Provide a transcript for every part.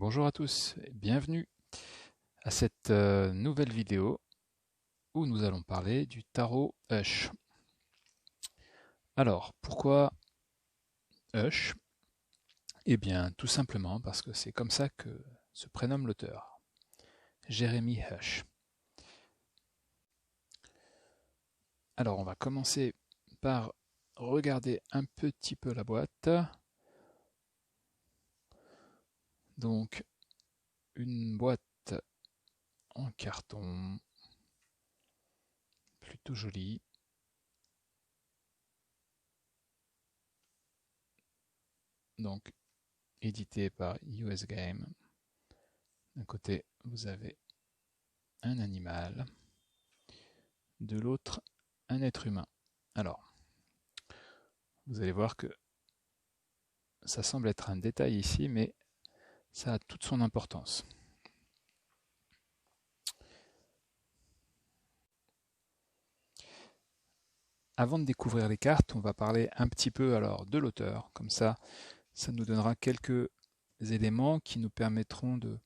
Bonjour à tous et bienvenue à cette nouvelle vidéo où nous allons parler du tarot Hush. Alors, pourquoi Hush? Eh bien, tout simplement parce que c'est comme ça que se prénomme l'auteur, Jeremy Hush. Alors, on va commencer par regarder un petit peu la boîte. Donc, une boîte en carton, plutôt jolie. Donc, édité par US Game. D'un côté, vous avez un animal, de l'autre, un être humain. Alors, vous allez voir que ça semble être un détail ici, mais ça a toute son importance. Avant de découvrir les cartes, on va parler un petit peu alors de l'auteur. Comme ça nous donnera quelques éléments qui nous permettront de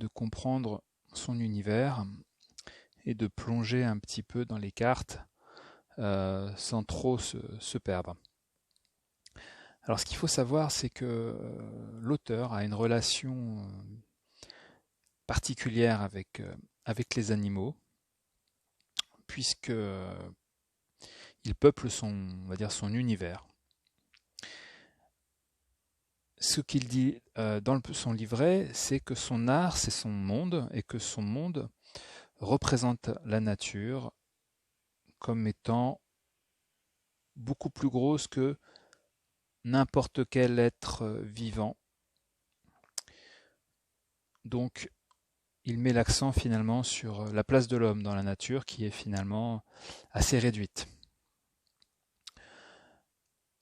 comprendre son univers et de plonger un petit peu dans les cartes sans trop se perdre. Alors ce qu'il faut savoir, c'est que l'auteur a une relation particulière avec les animaux, puisque il peuple on va dire son univers. Ce qu'il dit dans son livret, c'est que son art, c'est son monde, et que son monde représente la nature comme étant beaucoup plus grosse que n'importe quel être vivant. Donc, il met l'accent finalement sur la place de l'homme dans la nature, qui est finalement assez réduite.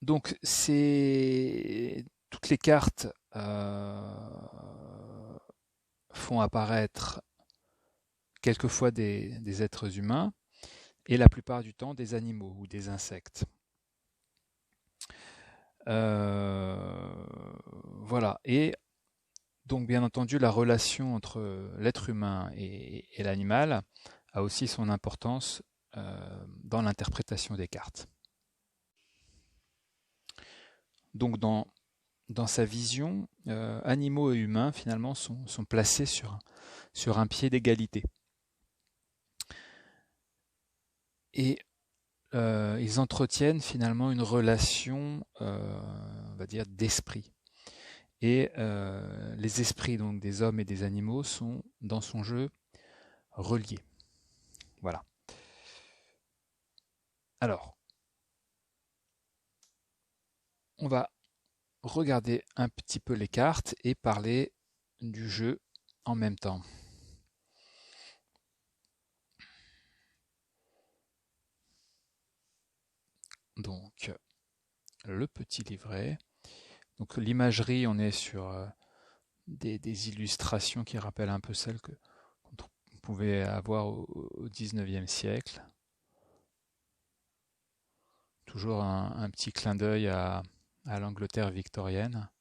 Donc, toutes les cartes font apparaître quelquefois des êtres humains et la plupart du temps des animaux ou des insectes. Voilà. Et donc, bien entendu, la relation entre l'être humain et l'animal a aussi son importance dans l'interprétation des cartes. Donc, dans sa vision, animaux et humains, finalement, sont placés sur un pied d'égalité. Et ils entretiennent finalement une relation, on va dire, d'esprit. Et les esprits donc des hommes et des animaux sont dans son jeu reliés. Voilà. Alors, on va regarder un petit peu les cartes et parler du jeu en même temps. Donc, le petit livret. Donc, l'imagerie, on est sur des illustrations qui rappellent un peu celles qu'on pouvait avoir au 19e siècle. Toujours un petit clin d'œil à l'Angleterre victorienne.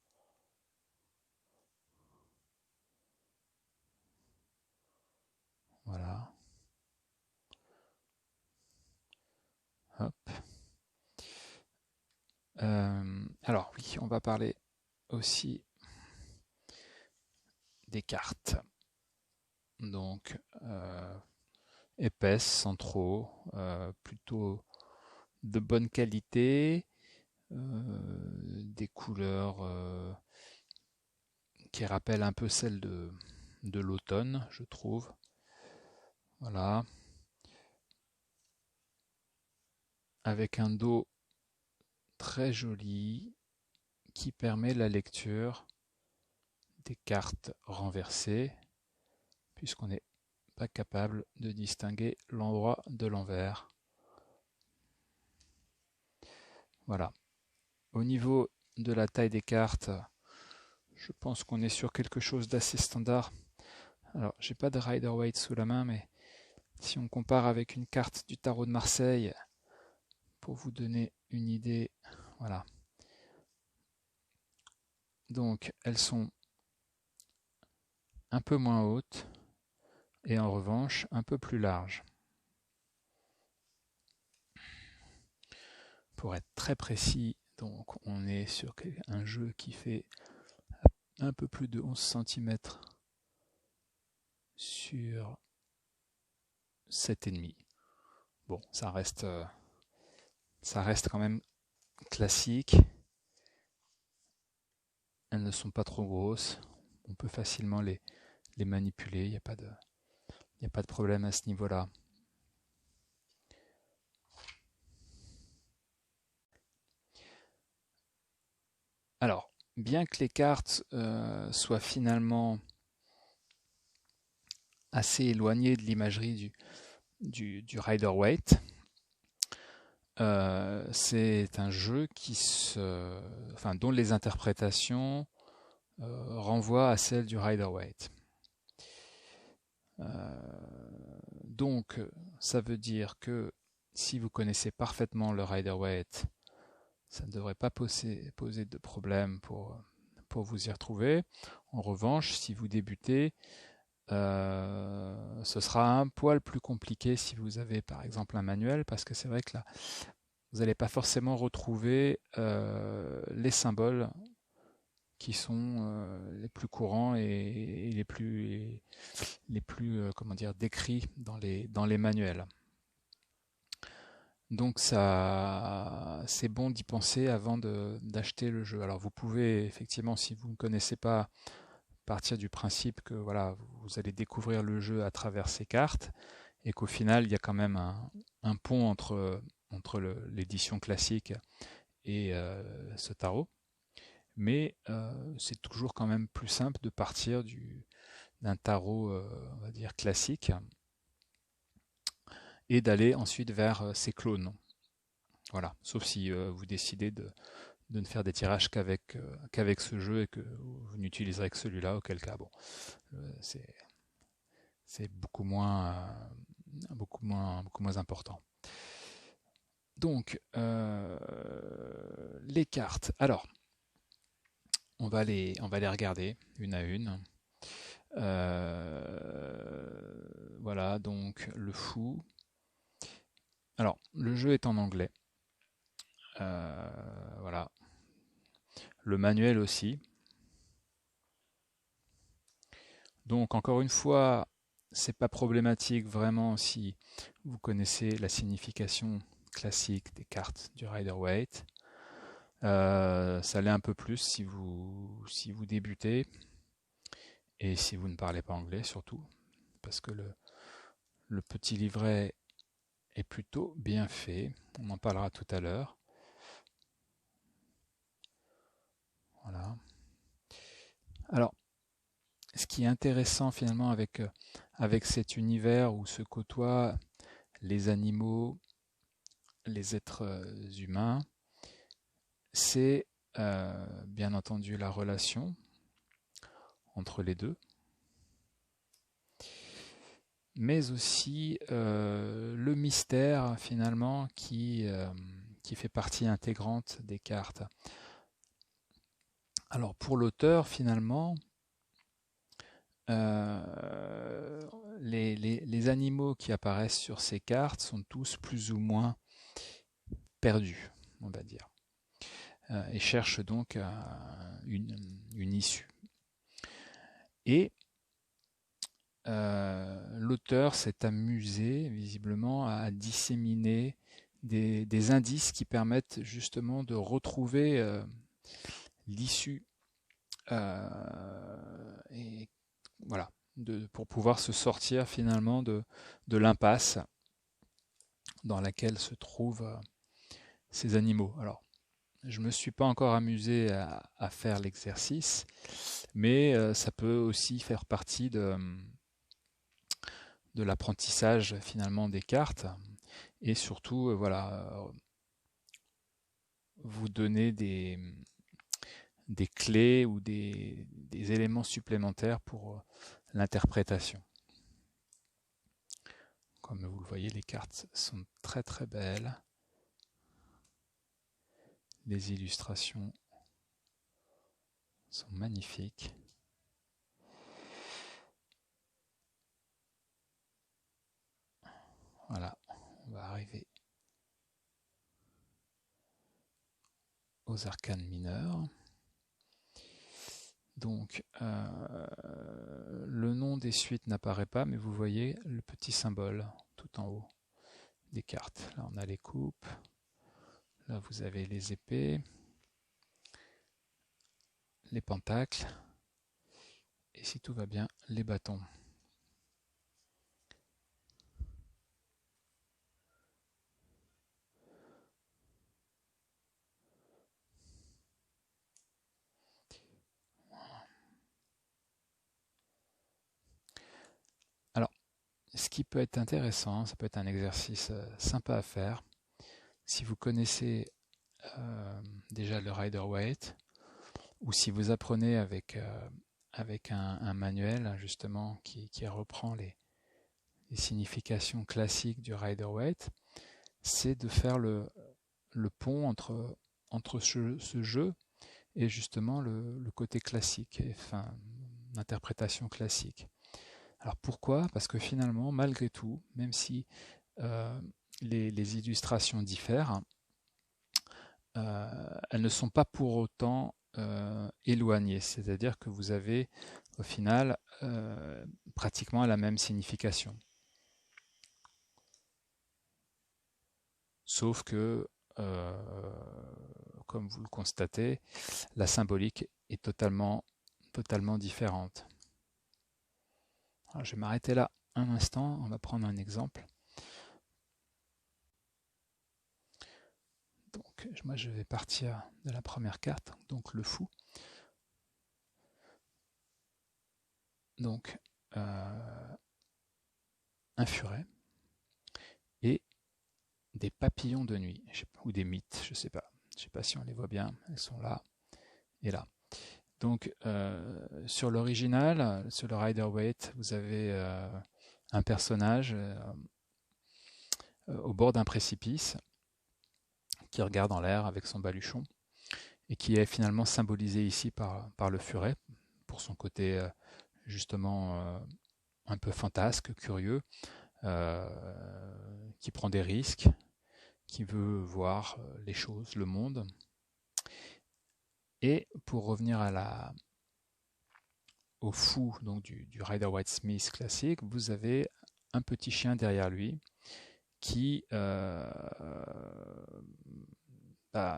Voilà. Hop. Alors oui, on va parler aussi des cartes. Donc épaisses, sans trop, plutôt de bonne qualité, des couleurs qui rappellent un peu celles de l'automne, je trouve. Voilà. Avec un dos très joli qui permet la lecture des cartes renversées, puisqu'on n'est pas capable de distinguer l'endroit de l'envers. Voilà. Au niveau de la taille des cartes, je pense qu'on est sur quelque chose d'assez standard. Alors, j'ai pas de Rider-Waite sous la main, mais si on compare avec une carte du tarot de Marseille, pour vous donner une idée, voilà. Donc, elles sont un peu moins haute et en revanche un peu plus large. Pour être très précis, donc on est sur un jeu qui fait un peu plus de 11 cm sur 7,5. Bon, ça reste quand même classique. Elles ne sont pas trop grosses. On peut facilement les manipuler. Il n'y a pas de problème à ce niveau-là. Alors, bien que les cartes soient finalement assez éloignées de l'imagerie du Rider-Waite, c'est un jeu dont les interprétations renvoient à celles du Rider-Waite. Donc, ça veut dire que si vous connaissez parfaitement le Rider-Waite, ça ne devrait pas poser de problème pour vous y retrouver. En revanche, si vous débutez, ce sera un poil plus compliqué si vous avez par exemple un manuel, parce que c'est vrai que là, vous n'allez pas forcément retrouver les symboles qui sont les plus courants et les plus comment dire, décrits dans les manuels. Donc ça, c'est bon d'y penser avant d'acheter le jeu. Alors vous pouvez effectivement, si vous ne connaissez pas, partir du principe que voilà, vous allez découvrir le jeu à travers ces cartes et qu'au final, il y a quand même un pont entre l'édition classique et ce tarot. Mais c'est toujours quand même plus simple de partir d'un tarot, on va dire, classique et d'aller ensuite vers ses clones. Voilà, sauf si vous décidez de ne faire des tirages qu'avec ce jeu et que vous n'utiliserez que celui-là, auquel cas, bon, c'est beaucoup moins important. Donc, les cartes. Alors, on va les regarder une à une. Voilà, donc le fou. Alors, le jeu est en anglais. Voilà. Le manuel aussi. Donc, encore une fois, c'est pas problématique vraiment si vous connaissez la signification classique des cartes du Rider-Waite. Ça l'est un peu plus si vous débutez et si vous ne parlez pas anglais surtout, parce que le petit livret est plutôt bien fait. On en parlera tout à l'heure. Voilà. Alors, ce qui est intéressant finalement avec cet univers où se côtoient les animaux, les êtres humains, c'est bien entendu la relation entre les deux, mais aussi le mystère finalement qui fait partie intégrante des cartes. Alors pour l'auteur finalement, les animaux qui apparaissent sur ces cartes sont tous plus ou moins perdus, on va dire, et cherchent donc une issue. Et l'auteur s'est amusé visiblement à disséminer des indices qui permettent justement de retrouver l'issue et voilà, pour pouvoir se sortir finalement de l'impasse dans laquelle se trouvent ces animaux. Alors, je ne me suis pas encore amusé à faire l'exercice, mais ça peut aussi faire partie de l'apprentissage finalement des cartes et surtout voilà, vous donner des clés ou des éléments supplémentaires pour l'interprétation. Comme vous le voyez, les cartes sont très très belles. Les illustrations sont magnifiques. aux arcanes mineures. Donc, le nom des suites n'apparaît pas, mais vous voyez le petit symbole tout en haut des cartes. Là, on a les coupes. Là, vous avez les épées, les pentacles, et si tout va bien, les bâtons. Alors, ce qui peut être intéressant, ça peut être un exercice sympa à faire. Si vous connaissez déjà le Rider-Waite, ou si vous apprenez avec un manuel justement qui reprend les significations classiques du Rider-Waite, c'est de faire le pont entre ce jeu et justement le côté classique, enfin l'interprétation classique. Alors pourquoi? Parce que finalement, malgré tout, même si les illustrations diffèrent, elles ne sont pas pour autant éloignées. C'est-à-dire que vous avez au final pratiquement la même signification. Sauf que, comme vous le constatez, la symbolique est totalement différente. Alors, je vais m'arrêter là un instant, on va prendre un exemple. Donc, moi, je vais partir de la première carte, donc le fou. Donc, un furet et des papillons de nuit, ou des mythes, je ne sais pas. Je ne sais pas si on les voit bien, elles sont là et là. Donc, sur l'original, sur le Rider-Waite, vous avez un personnage au bord d'un précipice qui regarde en l'air avec son baluchon et qui est finalement symbolisé ici par le furet pour son côté justement un peu fantasque, curieux, qui prend des risques, qui veut voir les choses, le monde. Et pour revenir au fou donc du Rider-Waite-Smith classique, vous avez un petit chien derrière lui qui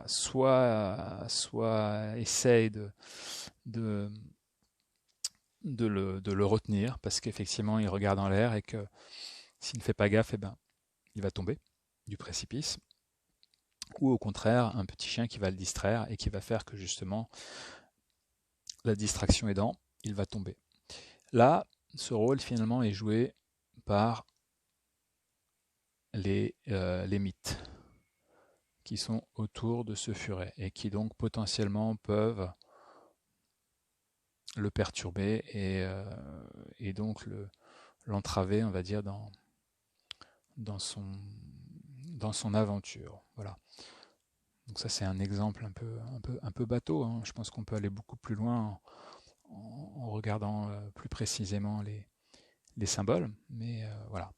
soit essaye de, le retenir parce qu'effectivement il regarde en l'air et que s'il ne fait pas gaffe, eh ben, il va tomber du précipice. Ou au contraire, un petit chien qui va le distraire et qui va faire que justement, la distraction aidant, il va tomber. Là, ce rôle finalement est joué par les mythes qui sont autour de ce furet et qui donc potentiellement peuvent le perturber et donc l'entraver, on va dire, dans son aventure. Voilà. Donc ça c'est un exemple un peu bateau, hein. Je pense qu'on peut aller beaucoup plus loin en regardant plus précisément les symboles, mais voilà.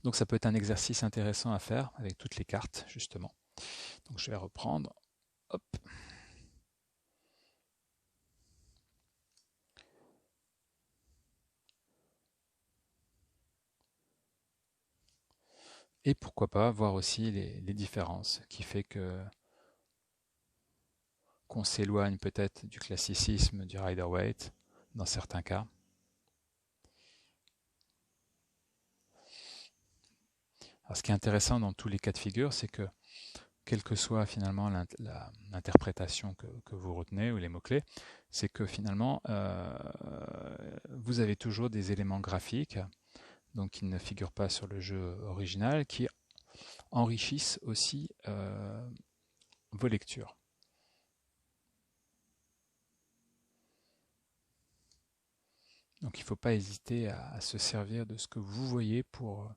Donc ça peut être un exercice intéressant à faire avec toutes les cartes justement. Donc je vais reprendre. Hop. Et pourquoi pas voir aussi les différences qui fait qu'on s'éloigne peut-être du classicisme du Rider-Waite dans certains cas. Alors, ce qui est intéressant dans tous les cas de figure, c'est que quelle que soit finalement l'interprétation que vous retenez ou les mots-clés, c'est que finalement vous avez toujours des éléments graphiques donc qui ne figurent pas sur le jeu original qui enrichissent aussi vos lectures. Donc il ne faut pas hésiter à se servir de ce que vous voyez pour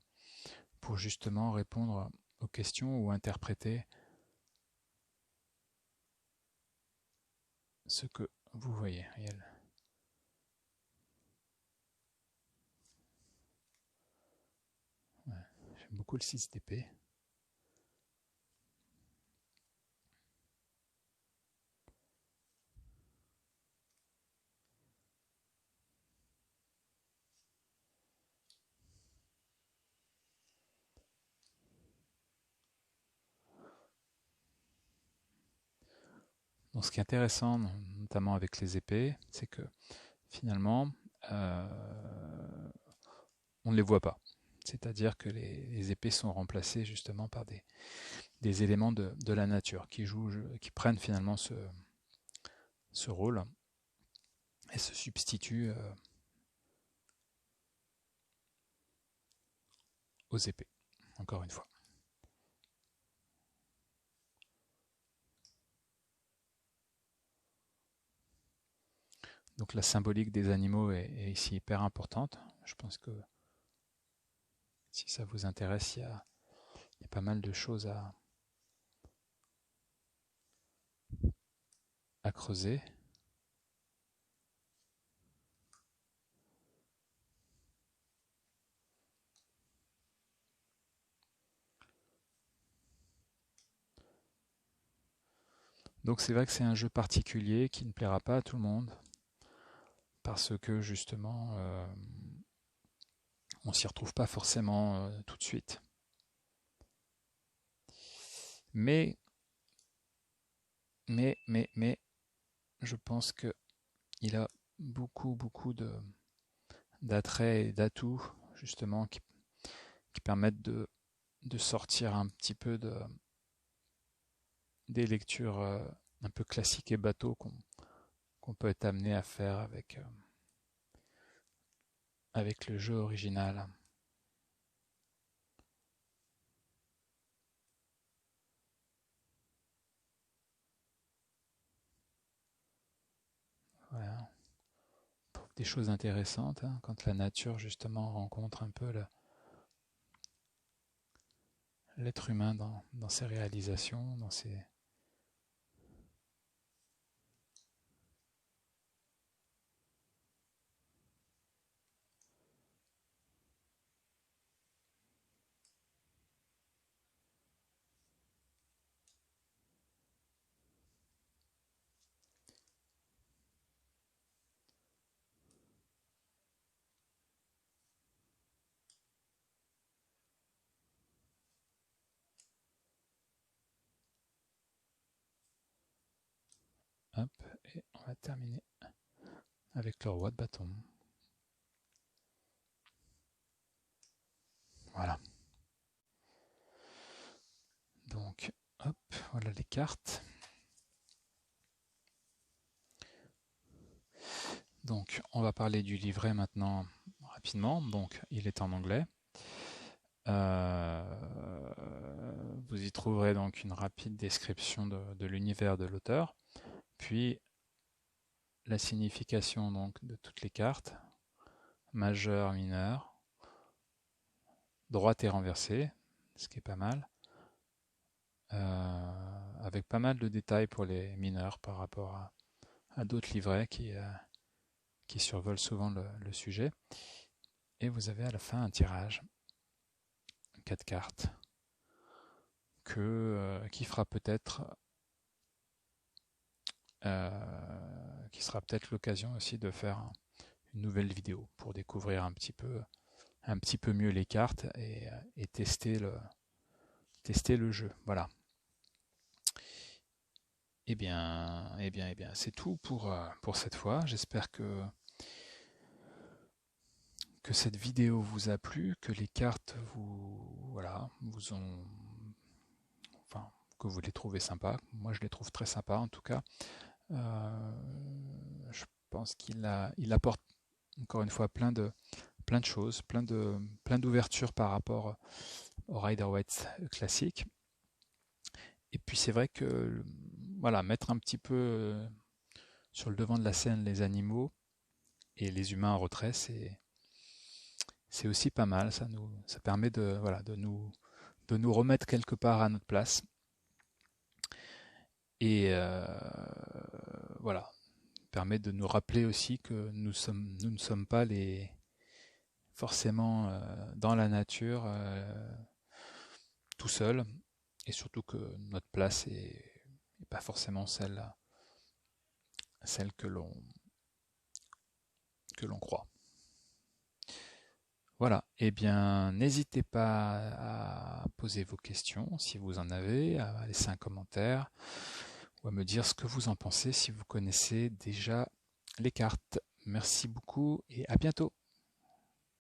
justement répondre aux questions ou interpréter ce que vous voyez. Ouais, j'aime beaucoup le 6 d'épée. Donc ce qui est intéressant, notamment avec les épées, c'est que finalement, on ne les voit pas. C'est-à-dire que les épées sont remplacées justement par des éléments de la nature qui prennent finalement ce rôle et se substituent aux épées, encore une fois. Donc la symbolique des animaux est ici hyper importante. Je pense que si ça vous intéresse, il y a pas mal de choses à creuser. Donc c'est vrai que c'est un jeu particulier qui ne plaira pas à tout le monde parce que justement on s'y retrouve pas forcément tout de suite. Mais je pense que il a beaucoup d'attraits et d'atouts justement qui permettent de sortir un petit peu des lectures un peu classiques et bateaux qu'on peut être amené à faire avec le jeu original. Voilà. On trouve des choses intéressantes quand la nature justement rencontre un peu l'être humain dans ses réalisations, dans ses... Hop, et on va terminer avec le roi de bâton. Voilà. Donc, hop, voilà les cartes. Donc, on va parler du livret maintenant rapidement. Donc, il est en anglais. Vous y trouverez donc une rapide description de l'univers de l'auteur, puis la signification donc de toutes les cartes, majeure, mineure, droite et renversée, ce qui est pas mal, avec pas mal de détails pour les mineurs par rapport à d'autres livrets qui survolent souvent le sujet. Et vous avez à la fin un tirage, 4 cartes, qui fera peut-être qui sera peut-être l'occasion aussi de faire une nouvelle vidéo pour découvrir un petit peu mieux les cartes et tester le jeu. Voilà. Eh bien, c'est tout pour cette fois. J'espère que cette vidéo vous a plu, que les cartes vous ont, enfin, que vous les trouvez sympas. Moi, je les trouve très sympas en tout cas. Je pense qu'il apporte encore une fois plein de choses, plein d'ouvertures par rapport au Rider-Waite classique. Et puis c'est vrai que voilà, mettre un petit peu sur le devant de la scène les animaux et les humains en retrait, c'est aussi pas mal. Ça permet de nous remettre quelque part à notre place. Et voilà, permet de nous rappeler aussi que nous ne sommes pas forcément dans la nature tout seul, et surtout que notre place est pas forcément celle que l'on croit. Voilà, eh bien n'hésitez pas à poser vos questions si vous en avez, à laisser un commentaire ou à me dire ce que vous en pensez si vous connaissez déjà les cartes. Merci beaucoup et à bientôt.